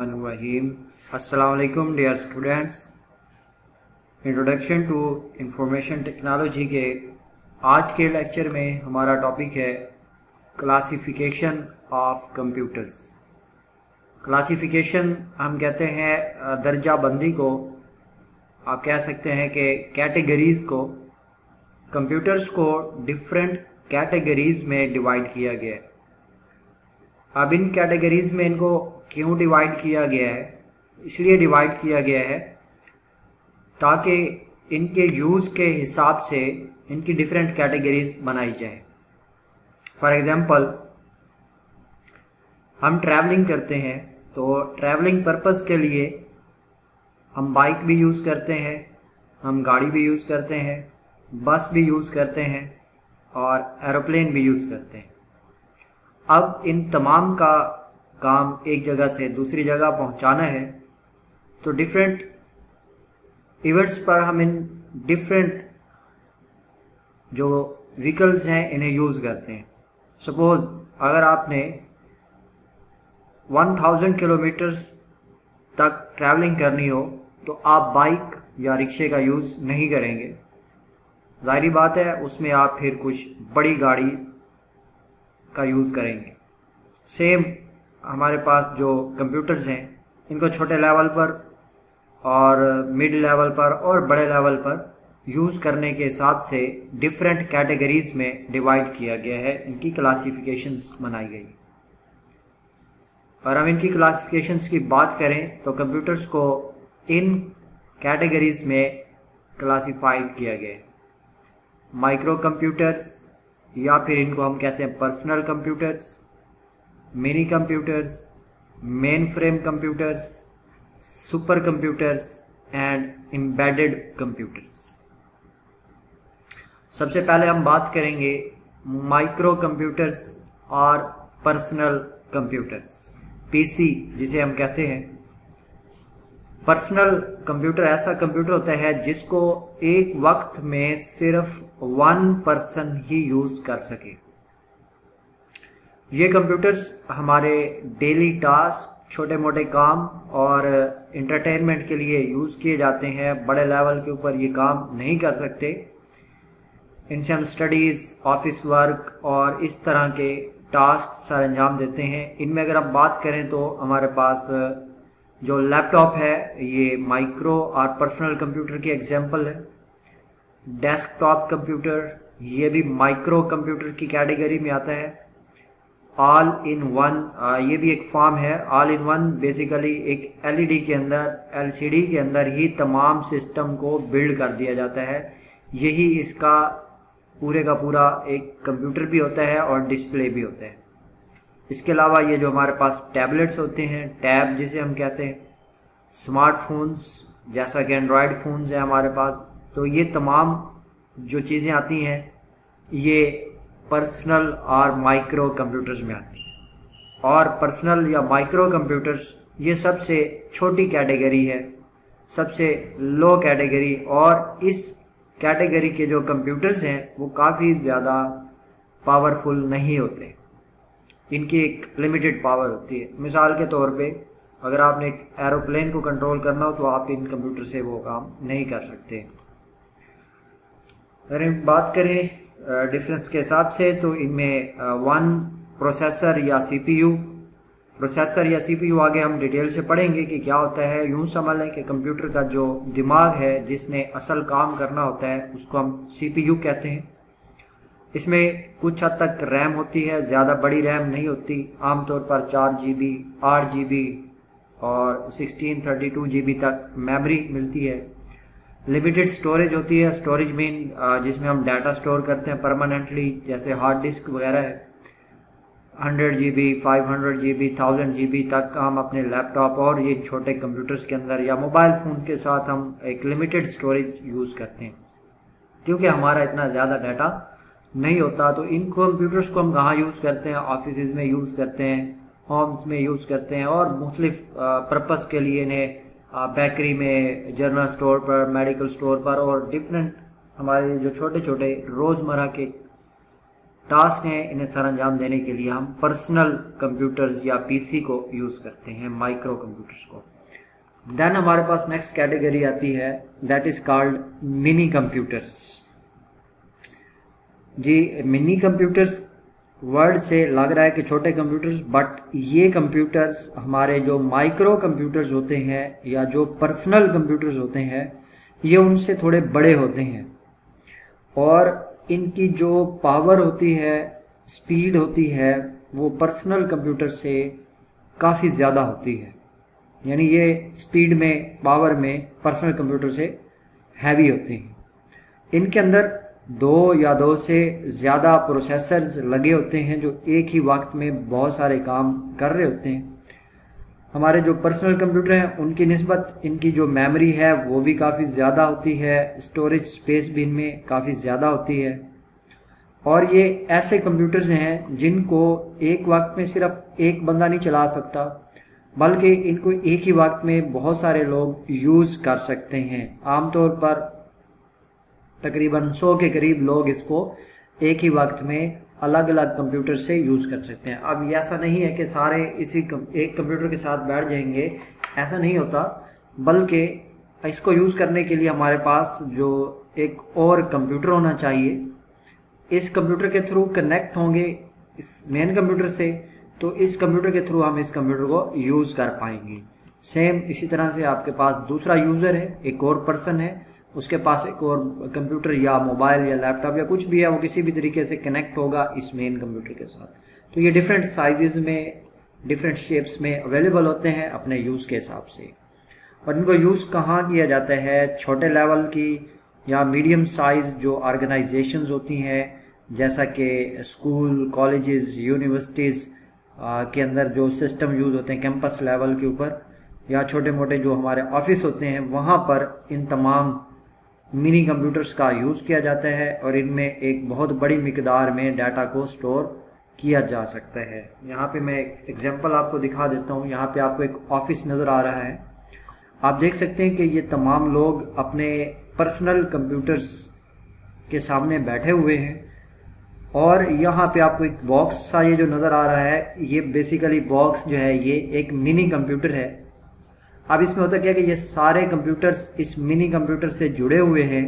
बिस्मिल्लाहिर्रहमानिर्रहीम। अस्सलाम वालेकुम dear students. Introduction to information technology के आज के लेक्चर में हमारा टॉपिक है क्लासिफिकेशन ऑफ कंप्यूटर्स। क्लासिफिकेशन हम कहते हैं दर्जा बंदी को, आप कह सकते हैं कि कैटेगरीज़ को। कंप्यूटर्स को डिफरेंट कैटेगरीज़ में डिवाइड किया गया है। अब इन कैटेगरीज़ में इनको क्यों डिवाइड किया गया है? इसलिए डिवाइड किया गया है ताकि इनके यूज़ के हिसाब से इनकी डिफरेंट कैटेगरीज बनाई जाए। फॉर एग्ज़ाम्पल, हम ट्रैवलिंग करते हैं तो ट्रैवलिंग पर्पस के लिए हम बाइक भी यूज़ करते हैं, हम गाड़ी भी यूज़ करते हैं, बस भी यूज़ करते हैं और एरोप्लेन भी यूज़ करते हैं। अब इन तमाम का काम एक जगह से दूसरी जगह पहुंचाना है, तो डिफरेंट इवेंट्स पर हम इन डिफरेंट जो व्हीकल्स हैं इन्हें यूज़ करते हैं। सपोज़ अगर आपने 1000 किलोमीटर्स तक ट्रैवलिंग करनी हो तो आप बाइक या रिक्शे का यूज़ नहीं करेंगे। ज़ाहिरी बात है, उसमें आप फिर कुछ बड़ी गाड़ी का यूज़ करेंगे। सेम हमारे पास जो कंप्यूटर्स हैं इनको छोटे लेवल पर और मिड लेवल पर और बड़े लेवल पर यूज़ करने के हिसाब से डिफरेंट कैटेगरीज़ में डिवाइड किया गया है, इनकी क्लासिफिकेशंस बनाई गई। और हम इनकी क्लासिफिकेशंस की बात करें तो कंप्यूटर्स को इन कैटेगरीज़ में क्लासिफाइड किया गया है। माइक्रो कंप्यूटर्स, या फिर इनको हम कहते हैं personal computers, mini computers, main frame computers, super computers and embedded computers. सबसे पहले हम बात करेंगे माइक्रो कंप्यूटर्स और पर्सनल कंप्यूटर्स, पीसी जिसे हम कहते हैं। पर्सनल कंप्यूटर ऐसा कंप्यूटर होता है जिसको एक वक्त में सिर्फ 1 पर्सन ही यूज़ कर सके। ये कंप्यूटर्स हमारे डेली टास्क, छोटे मोटे काम और इंटरटेनमेंट के लिए यूज़ किए जाते हैं। बड़े लेवल के ऊपर ये काम नहीं कर सकते। इनसे हम स्टडीज़, ऑफिस वर्क और इस तरह के टास्क सर अंजाम देते हैं। इनमें अगर हम बात करें तो हमारे पास जो लैपटॉप है ये माइक्रो और पर्सनल कंप्यूटर की एग्जांपल है। डेस्कटॉप कंप्यूटर ये भी माइक्रो कंप्यूटर की कैटेगरी में आता है। ऑल इन वन ये भी एक फॉर्म है। ऑल इन वन बेसिकली एक एलईडी के अंदर, एलसीडी के अंदर ही तमाम सिस्टम को बिल्ड कर दिया जाता है। यही इसका पूरे का पूरा एक कंप्यूटर भी होता है और डिस्प्ले भी होता है। इसके अलावा ये जो हमारे पास टैबलेट्स होते हैं, टैब जिसे हम कहते हैं, स्मार्टफोन्स जैसा कि एंड्रॉयड फ़ोन्स है हमारे पास, तो ये तमाम जो चीज़ें आती हैं ये पर्सनल और माइक्रो कंप्यूटर्स में आती हैं। और पर्सनल या माइक्रो कंप्यूटर्स ये सबसे छोटी कैटेगरी है, सबसे लो कैटेगरी, और इस कैटेगरी के जो कंप्यूटर्स हैं वो काफ़ी ज़्यादा पावरफुल नहीं होते। इनकी एक लिमिटेड पावर होती है। मिसाल के तौर पे अगर आपने एक एरोप्लेन को कंट्रोल करना हो तो आप इन कंप्यूटर से वो काम नहीं कर सकते। अगर हम बात करें डिफरेंस के हिसाब से तो इनमें वन प्रोसेसर या सीपीयू, प्रोसेसर या सीपीयू आगे हम डिटेल से पढ़ेंगे कि क्या होता है। यूँ समझ लें कि कंप्यूटर का जो दिमाग है जिसने असल काम करना होता है उसको हम सीपीयू कहते हैं। इसमें कुछ हद तक रैम होती है, ज़्यादा बड़ी रैम नहीं होती। आमतौर पर 4 GB, 8 GB और 16, 32 GB तक मेमोरी मिलती है। लिमिटेड स्टोरेज होती है। स्टोरेज मीन जिसमें हम डाटा स्टोर करते हैं परमानेंटली, जैसे हार्ड डिस्क वगैरह है। 100 GB, 500 GB, 1000 GB तक हम अपने लैपटॉप और ये छोटे कंप्यूटर्स के अंदर या मोबाइल फ़ोन के साथ हम एक लिमिटेड स्टोरेज यूज़ करते हैं। क्योंकि हमारा इतना ज़्यादा डाटा नहीं होता तो इन कंप्यूटर्स को हम कहाँ यूज़ करते हैं? ऑफिस में यूज़ करते हैं, होम्स में यूज़ करते हैं और मुख्तलिफ पर्पज़ के लिए इन्हें बेकरी में, जनरल स्टोर पर, मेडिकल स्टोर पर और डिफरेंट हमारे जो छोटे छोटे रोज़मर्रा के टास्क हैं इन्हें सर अंजाम देने के लिए हम पर्सनल कंप्यूटर्स या पीसी को यूज़ करते हैं, माइक्रो कंप्यूटर्स को। देन हमारे पास नेक्स्ट कैटेगरी आती है, that is called mini computers. जी, मिनी कंप्यूटर्स वर्ड से लग रहा है कि छोटे कंप्यूटर्स, बट ये कंप्यूटर्स हमारे जो माइक्रो कंप्यूटर्स होते हैं या जो पर्सनल कंप्यूटर्स होते हैं ये उनसे थोड़े बड़े होते हैं और इनकी जो पावर होती है, स्पीड होती है, वो पर्सनल कंप्यूटर से काफ़ी ज़्यादा होती है। यानी ये स्पीड में, पावर में पर्सनल कंप्यूटर से हैवी होते हैं। इनके अंदर 2 या 2 से ज़्यादा प्रोसेसर्स लगे होते हैं जो एक ही वक्त में बहुत सारे काम कर रहे होते हैं। हमारे जो पर्सनल कंप्यूटर हैं उनकी निस्बत इनकी जो मेमोरी है वो भी काफ़ी ज़्यादा होती है, स्टोरेज स्पेस भी इनमें काफ़ी ज़्यादा होती है। और ये ऐसे कंप्यूटर्स हैं जिनको एक वक्त में सिर्फ एक बंदा नहीं चला सकता, बल्कि इनको एक ही वक्त में बहुत सारे लोग यूज़ कर सकते हैं। आमतौर पर तकरीबन 100 के करीब लोग इसको एक ही वक्त में अलग अलग कंप्यूटर से यूज़ कर सकते हैं। अब ये ऐसा नहीं है कि सारे एक कंप्यूटर के साथ बैठ जाएंगे, ऐसा नहीं होता, बल्कि इसको यूज़ करने के लिए हमारे पास जो एक और कंप्यूटर होना चाहिए। इस कंप्यूटर के थ्रू कनेक्ट होंगे इस मेन कंप्यूटर से, तो इस कंप्यूटर के थ्रू हम इस कंप्यूटर को यूज़ कर पाएंगे। सेम इसी तरह से आपके पास दूसरा यूज़र है, एक और पर्सन है, उसके पास एक और कंप्यूटर या मोबाइल या लैपटॉप या कुछ भी है, वो किसी भी तरीके से कनेक्ट होगा इस मेन कंप्यूटर के साथ। तो ये डिफरेंट साइजेस में, डिफरेंट शेप्स में अवेलेबल होते हैं अपने यूज़ के हिसाब से। और इनको यूज़ कहाँ किया जाता है? छोटे लेवल की या मीडियम साइज जो ऑर्गेनाइजेशंस होती हैं, जैसा कि स्कूल, कॉलेजेस, यूनिवर्सिटीज़ के अंदर जो सिस्टम यूज़ होते हैं कैंपस लेवल के ऊपर, या छोटे मोटे जो हमारे ऑफिस होते हैं, वहाँ पर इन तमाम मिनी कंप्यूटर्स का यूज़ किया जाता है और इनमें एक बहुत बड़ी मिकदार में डाटा को स्टोर किया जा सकता है। यहाँ पे मैं एक एग्जांपल आपको दिखा देता हूँ। यहाँ पे आपको एक ऑफिस नज़र आ रहा है। आप देख सकते हैं कि ये तमाम लोग अपने पर्सनल कंप्यूटर्स के सामने बैठे हुए हैं और यहाँ पे आपको एक बॉक्स सा ये जो नज़र आ रहा है, ये बेसिकली बॉक्स जो है ये एक मिनी कंप्यूटर है। अब इसमें होता क्या कि ये सारे कंप्यूटर्स इस मिनी कंप्यूटर से जुड़े हुए हैं,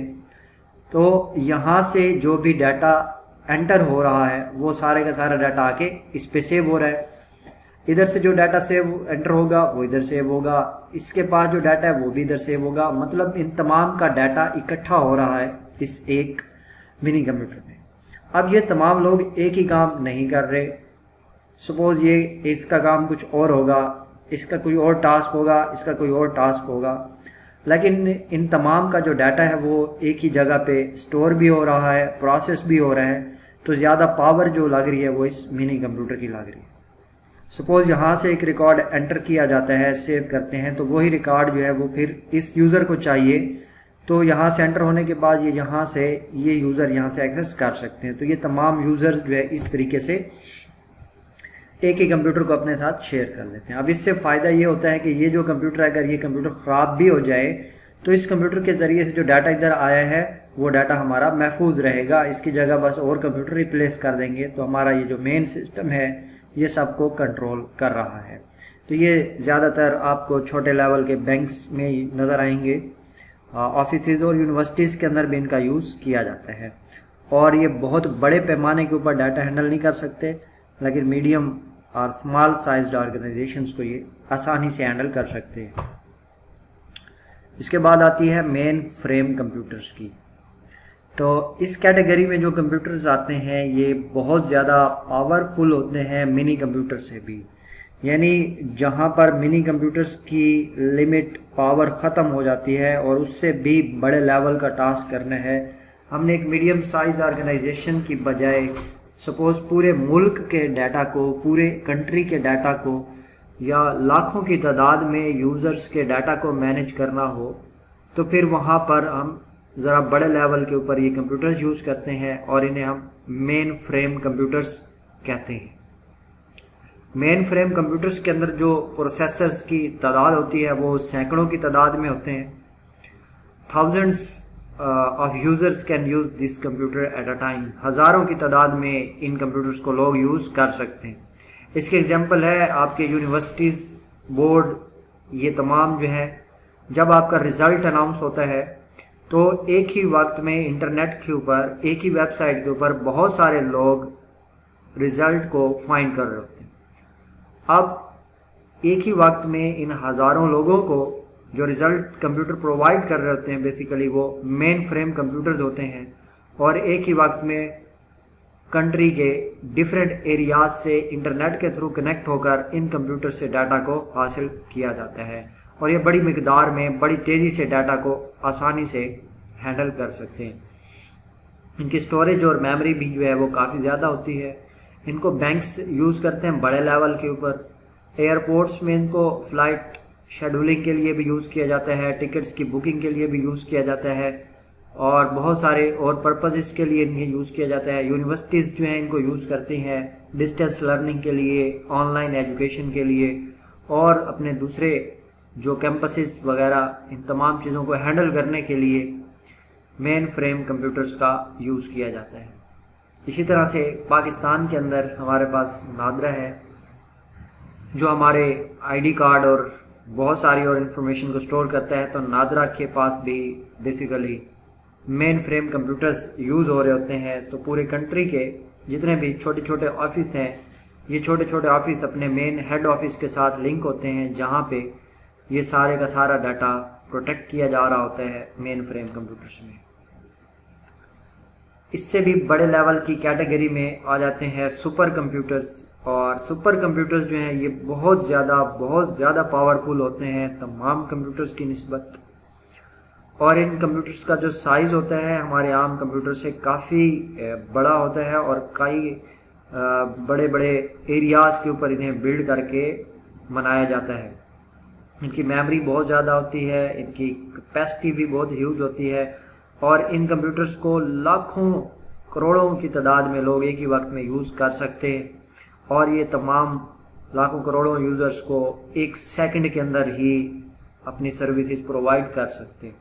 तो यहाँ से जो भी डाटा एंटर हो रहा है वो सारे का सारा डाटा आके इस पे सेव हो रहा है। इधर से जो डाटा सेव एंटर होगा वो इधर सेव होगा, इसके पास जो डाटा है वो भी इधर सेव होगा। मतलब इन तमाम का डाटा इकट्ठा हो रहा है इस एक मिनी कंप्यूटर में। अब ये तमाम लोग एक ही काम नहीं कर रहे। सपोज ये इसका काम कुछ और होगा, इसका कोई और टास्क होगा, इसका कोई और टास्क होगा, लेकिन इन तमाम का जो डाटा है वो एक ही जगह पे स्टोर भी हो रहा है, प्रोसेस भी हो रहा है। तो ज़्यादा पावर जो लग रही है वो इस मिनी कंप्यूटर की लग रही है। सपोज यहाँ से एक रिकॉर्ड एंटर किया जाता है, सेव करते हैं, तो वही रिकॉर्ड जो है वो फिर इस यूज़र को चाहिए, तो यहाँ से एंटर होने के बाद ये यहाँ से ये यूज़र यहाँ से एक्सेस कर सकते हैं। तो ये तमाम यूज़र्स जो है इस तरीके से एक ही कंप्यूटर को अपने साथ शेयर कर लेते हैं। अब इससे फ़ायदा ये होता है कि ये जो कंप्यूटर, अगर ये कंप्यूटर ख़राब भी हो जाए तो इस कंप्यूटर के ज़रिए से जो डाटा इधर आया है वो डाटा हमारा महफूज रहेगा। इसकी जगह बस और कंप्यूटर रिप्लेस कर देंगे तो हमारा ये जो मेन सिस्टम है ये सबको कंट्रोल कर रहा है। तो ये ज़्यादातर आपको छोटे लेवल के बैंक्स में नज़र आएंगे, ऑफिस और यूनिवर्सिटीज़ के अंदर भी इनका यूज़ किया जाता है। और ये बहुत बड़े पैमाने के ऊपर डाटा हैंडल नहीं कर सकते, लेकिन मीडियम और स्मॉल साइज्ड ऑर्गेनाइजेशंस को ये आसानी से हैंडल कर सकते हैं। इसके बाद आती है मेन फ्रेम कंप्यूटर्स की। तो इस कैटेगरी में जो कंप्यूटर्स आते हैं ये बहुत ज़्यादा पावरफुल होते हैं मिनी कंप्यूटर से भी। यानी जहाँ पर मिनी कंप्यूटर्स की लिमिट पावर ख़त्म हो जाती है और उससे भी बड़े लेवल का टास्क करना है, हमने एक मीडियम साइज ऑर्गेनाइजेशन की बजाय सपोज पूरे मुल्क के डाटा को, पूरे कंट्री के डाटा को या लाखों की तादाद में यूज़र्स के डाटा को मैनेज करना हो, तो फिर वहाँ पर हम ज़रा बड़े लेवल के ऊपर ये कंप्यूटर्स यूज़ करते हैं और इन्हें हम मेन फ्रेम कंप्यूटर्स कहते हैं। मेन फ्रेम कंप्यूटर्स के अंदर जो प्रोसेसर्स की तादाद होती है वो सैकड़ों की तादाद में होते हैं। Thousands of users can use this computer at a time. ہزاروں کی تعداد میں ان کمپیوٹرز کو لوگ یوز کر سکتے ہیں. اس کے ایگزامپل ہے آپ کے یونیورسٹیز، بورڈ، یہ تمام جو ہے جب آپ کا رزلٹ اناؤنس ہوتا ہے تو ایک ہی وقت میں انٹرنیٹ کے اوپر ایک ہی ویب سائٹ کے اوپر بہت سارے لوگ رزلٹ کو فائنڈ کر رہے ہوتے ہیں. اب ایک ہی وقت میں ان ہزاروں لوگوں کو جو رزلٹ کمپیوٹر پرووائڈ کر رہے ہوتے ہیں، بیسیکلی وہ مین فریم کمپیوٹرز ہوتے ہیں، اور ایک ہی وقت میں کنٹری کے ڈفرینٹ ایریاز سے انٹرنیٹ کے تھرو کنیکٹ ہو کر ان کمپیوٹر سے ڈاٹا کو حاصل کیا جاتا ہے، اور یہ بڑی مقدار میں بڑی تیزی سے ڈاٹا کو آسانی سے ہینڈل کر سکتے ہیں. ان کی سٹوریج اور میموری بھی جو ہے وہ کافی زیادہ ہوتی ہے. ان کو بینکس یوز کرتے ہیں بڑے لیول کے اوپر. ایئرپورٹس میں ان کو فلائٹ شیڈولنگ کے لیے بھی یوز کیا جاتا ہے، ٹکٹس کی بکنگ کے لیے بھی یوز کیا جاتا ہے، اور بہت سارے اور پرپزز کے لیے انہیں یوز کیا جاتا ہے. یونیورسٹیز جو ہیں ان کو یوز کرتی ہیں ڈسٹینس لرننگ کے لیے، آن لائن ایجوکیشن کے لیے، اور اپنے دوسرے جو کیمپسز وغیرہ ان تمام چیزوں کو ہینڈل کرنے کے لیے مین فریم کمپیوٹرز کا یوز کیا جاتا ہے. اسی طرح سے پاکستان کے اندر ہمارے پاس نادرا ہے جو ہمارے آئی ڈی کارڈ اور بہت ساری اور انفارمیشن کو سٹور کرتا ہے. تو نادرا کے پاس بھی بیسیکلی مین فریم کمپیوٹرز یوز ہو رہے ہوتے ہیں. تو پورے کنٹری کے جتنے بھی چھوٹے چھوٹے آفس ہیں، یہ چھوٹے چھوٹے آفس اپنے مین ہیڈ آفس کے ساتھ لنک ہوتے ہیں، جہاں پہ یہ سارے کا سارا ڈاٹا پروٹیکٹ کیا جا رہا ہوتا ہے مین فریم کمپیوٹرز میں. اس سے بھی بڑے لیول کی کیٹیگری میں آ جاتے ہیں سپر کمپیوٹرز. اور سپر کمپیوٹرز جو ہیں یہ بہت زیادہ پاورفل ہوتے ہیں تمام کمپیوٹرز کی نسبت، اور ان کمپیوٹرز کا جو سائز ہوتا ہے ہمارے عام کمپیوٹر سے کافی بڑا ہوتا ہے، اور کئی بڑے بڑے ایریاز کے اوپر انہیں بلڈ کر کے بنایا جاتا ہے. ان کی میموری بہت زیادہ ہوتی ہے، ان کی کیپیسٹی بھی بہت ہیوج ہوتی ہے، اور ان کمپیوٹرز کو لاکھوں کروڑوں کی تعداد میں لوگ ایک ہی وقت میں یوز کر سکتے ہیں، اور یہ تمام لاکھوں کروڑوں یوزرز کو ایک سیکنڈ کے اندر ہی اپنی سروسز پرووائڈ کر سکتے ہیں.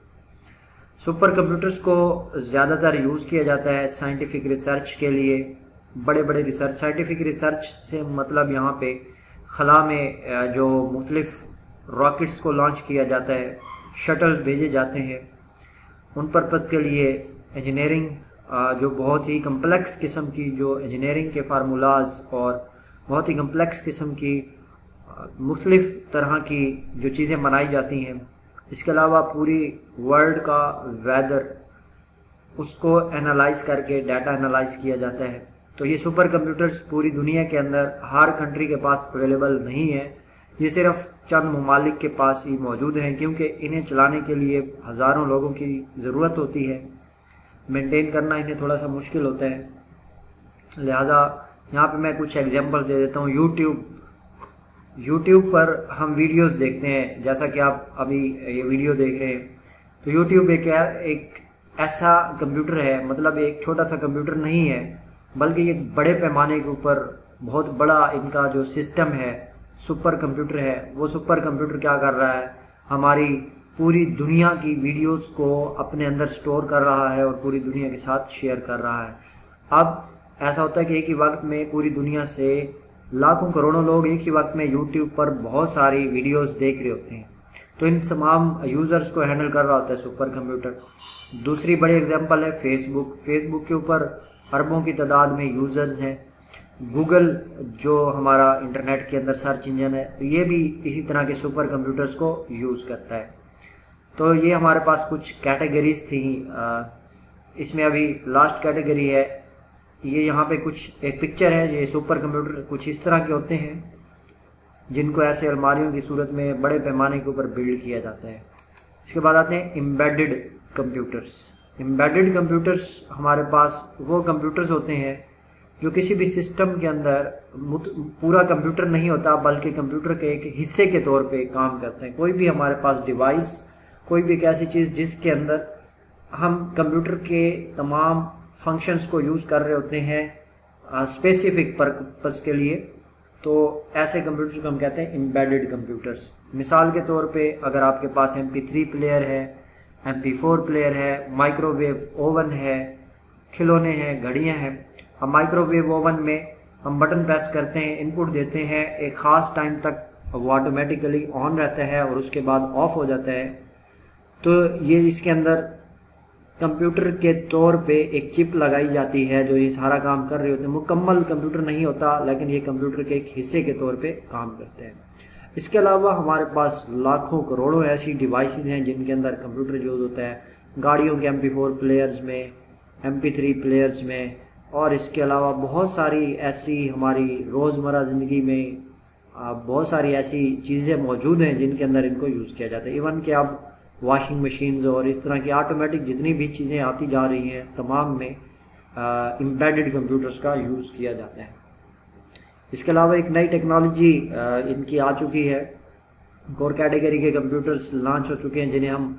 سپر کمپیوٹرز کو زیادہ تر یوز کیا جاتا ہے سائنٹیفک ریسرچ کے لیے. بڑے بڑے ریسرچ، سائنٹیفک ریسرچ سے مطلب یہاں پہ خلا میں جو مختلف راکٹس کو لانچ کیا جاتا ہے، شٹل بھیجے جاتے ہیں، ان پرپز کے لیے انجینئرنگ جو بہت ہی کمپلیکس قسم کی جو انجینئرنگ کے فارمولاز اور بہت ہی کمپلیکس قسم کی مختلف طرح کی جو چیزیں بنائی جاتی ہیں. اس کے علاوہ پوری ورلڈ کا ویدر اس کو انالائز کر کے ڈیٹا انالائز کیا جاتا ہے. تو یہ سپر کمپیوٹرز پوری دنیا کے اندر ہر کنٹری کے پاس اویلیبل نہیں ہے، یہ صرف چند ممالک کے پاس ہی موجود ہیں، کیونکہ انہیں چلانے کے لیے ہزاروں لوگوں کی ضرورت ہوتی ہے، مینٹین کرنا انہیں تھوڑا سا مشکل ہوتا ہے. لہذا یہاں پہ میں کچھ ایگزامپل دے دیتا ہوں. یوٹیوب پر ہم ویڈیوز دیکھتے ہیں، جیسا کہ آپ ابھی یہ ویڈیو دیکھ رہے ہیں. تو یوٹیوب ایک ایسا کمپیوٹر ہے، مطلب ایک چھوٹا سا کمپیوٹر نہیں ہے، بلکہ یہ بڑے پیمانے کے اوپر بہت بڑا ان کا جو سسٹم ہے، سپر کمپیوٹر ہے. وہ سپر کمپیوٹر کیا کر رہا ہے، ہماری پوری دنیا کی ویڈیوز کو اپنے اندر سٹور کر رہا ہے اور پوری دنیا کے ساتھ شیئر کر رہا ہے. اب ایسا ہوتا ہے کہ ایک ہی وقت میں پوری دنیا سے لاکھوں کروڑوں لوگ ایک ہی وقت میں یوٹیوب پر بہت ساری ویڈیوز دیکھ رہے ہوتے ہیں. تو ان تمام یوزرز کو ہینڈل کر رہا ہوتا ہے سپر کمپیوٹر. دوسری بڑی اگزامپل ہے فیس بک کے اوپر اربوں کی تعداد میں یوزرز ہیں. گوگل جو ہمارا انٹرنیٹ کے اندر سرچ انجن ہے، یہ بھی اسی طرح کے سپر کمپیوٹرز کو یوز کرتا ہے. تو یہ ہمارے پاس کچھ کیٹیگریز تھیں. اس میں ابھی لاسٹ کیٹیگری ہے، یہ یہاں پہ کچھ ایک پکچر ہے. یہ سپر کمپیوٹر کچھ اس طرح کے ہوتے ہیں جن کو ایسے الماریوں کی صورت میں بڑے پیمانے کے اوپر بلڈ کیا جاتا ہے. اس کے بعد آتے ہیں امبیڈڈ کمپیوٹرز. امبیڈڈ کمپیوٹرز ہمارے پاس وہ کمپیوٹرز ہوتے ہیں جو کسی بھی سسٹم کے اندر پورا کمپیوٹر نہیں ہوتا، بلکہ کمپیوٹر کے ایک حصے کے طور پہ کام کرتے ہیں. کوئی بھی ہمارے پاس ڈیوائس، کوئی بھی ایک ایسی چیز جس کے اندر ہم کمپیوٹر کے تمام فنکشنز کو یوز کر رہے ہوتے ہیں اسپیسیفک پرپز کے لیے، تو ایسے کمپیوٹر کو ہم کہتے ہیں امبیڈڈ کمپیوٹرز. مثال کے طور پہ اگر آپ کے پاس MP3 پلیئر ہے، MP4 प्लेयर है, माइक्रोवेव ओवन है, खिलौने हैं, घड़ियां हैं। अब माइक्रोवेव ओवन में हम बटन प्रेस करते हैं, इनपुट देते हैं, एक ख़ास टाइम तक वो ऑटोमेटिकली ऑन रहता है और उसके बाद ऑफ हो जाता है। तो ये इसके अंदर कंप्यूटर के तौर पे एक चिप लगाई जाती है जो ये सारा काम कर रहे होते हैं। मुकम्मल कंप्यूटर नहीं होता, लेकिन ये कंप्यूटर के एक हिस्से के तौर पे काम करते हैं। इसके अलावा हमारे पास लाखों करोड़ों ऐसी डिवाइसेस हैं जिनके अंदर कंप्यूटर यूज़ होता है, गाड़ियों के MP4 प्लेयर्स में, MP3 प्लेयर्स में, और इसके अलावा बहुत सारी ऐसी हमारी रोज़मर्रा ज़िंदगी में बहुत सारी ऐसी चीज़ें मौजूद हैं जिनके अंदर इनको यूज़ किया जाता है। इवन कि अब वॉशिंग मशीन्स और इस तरह की ऑटोमेटिक जितनी भी चीज़ें आती जा रही हैं, तमाम में एम्बेडेड कंप्यूटर्स का यूज़ किया जाता है। इसके अलावा एक नई टेक्नोलॉजी इनकी आ चुकी है, कोर कैटेगरी के कंप्यूटर्स लॉन्च हो चुके हैं जिन्हें हम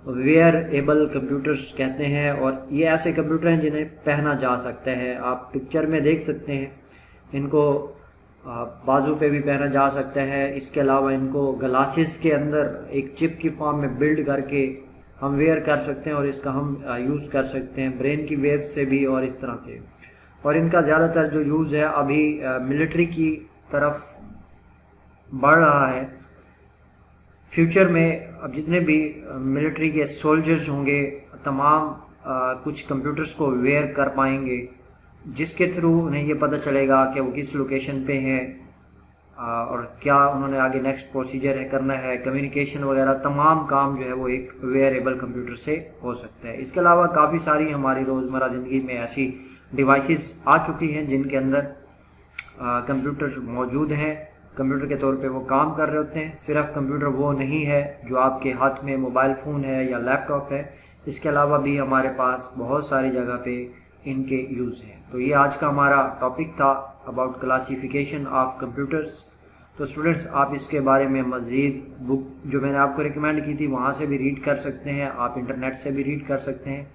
वेयरेबल कंप्यूटर्स कहते हैं, और ये ऐसे कंप्यूटर हैं जिन्हें पहना जा सकता है। आप पिक्चर में देख सकते हैं, इनको बाजू पे भी पहना जा सकता है। इसके अलावा इनको ग्लासेस के अंदर एक चिप की फॉर्म में बिल्ड करके हम वेयर कर सकते हैं और इसका हम यूज़ कर सकते हैं ब्रेन की वेव से भी और इस तरह से। और इनका ज़्यादातर जो यूज़ है अभी मिलिट्री की तरफ बढ़ रहा है। फ्यूचर में अब जितने भी मिलिट्री के सोल्जर्स होंगे तमाम कुछ कंप्यूटर्स को वेयर कर पाएंगे, जिसके थ्रू उन्हें ये पता चलेगा कि वो किस लोकेशन पे हैं और क्या उन्होंने आगे नेक्स्ट प्रोसीजर है करना है, कम्युनिकेशन वगैरह तमाम काम जो है वो एक वेयरेबल कंप्यूटर से हो सकता है। इसके अलावा काफ़ी सारी हमारी रोज़मर्रा ज़िंदगी में ऐसी डिवाइसेस आ चुकी हैं जिनके अंदर कंप्यूटर मौजूद हैं, कंप्यूटर के तौर पे वो काम कर रहे होते हैं। सिर्फ कंप्यूटर वो नहीं है जो आपके हाथ में मोबाइल फ़ोन है या लैपटॉप है, इसके अलावा भी हमारे पास बहुत सारी जगह पे इनके यूज़ हैं। तो ये आज का हमारा टॉपिक था अबाउट क्लासिफिकेशन ऑफ कंप्यूटर्स। तो स्टूडेंट्स, आप इसके बारे में मज़ीद बुक जो मैंने आपको रिकमेंड की थी वहाँ से भी रीड कर सकते हैं, आप इंटरनेट से भी रीड कर सकते हैं।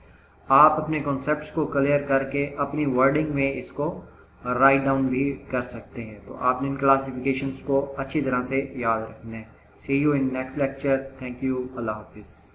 आप अपने कॉन्सेप्ट्स को क्लियर करके अपनी वर्डिंग में इसको राइट डाउन भी कर सकते हैं। तो आपने इन क्लासिफिकेशंस को अच्छी तरह से याद रखना है। See you in next lecture. Thank you. अल्लाह हाफिज़।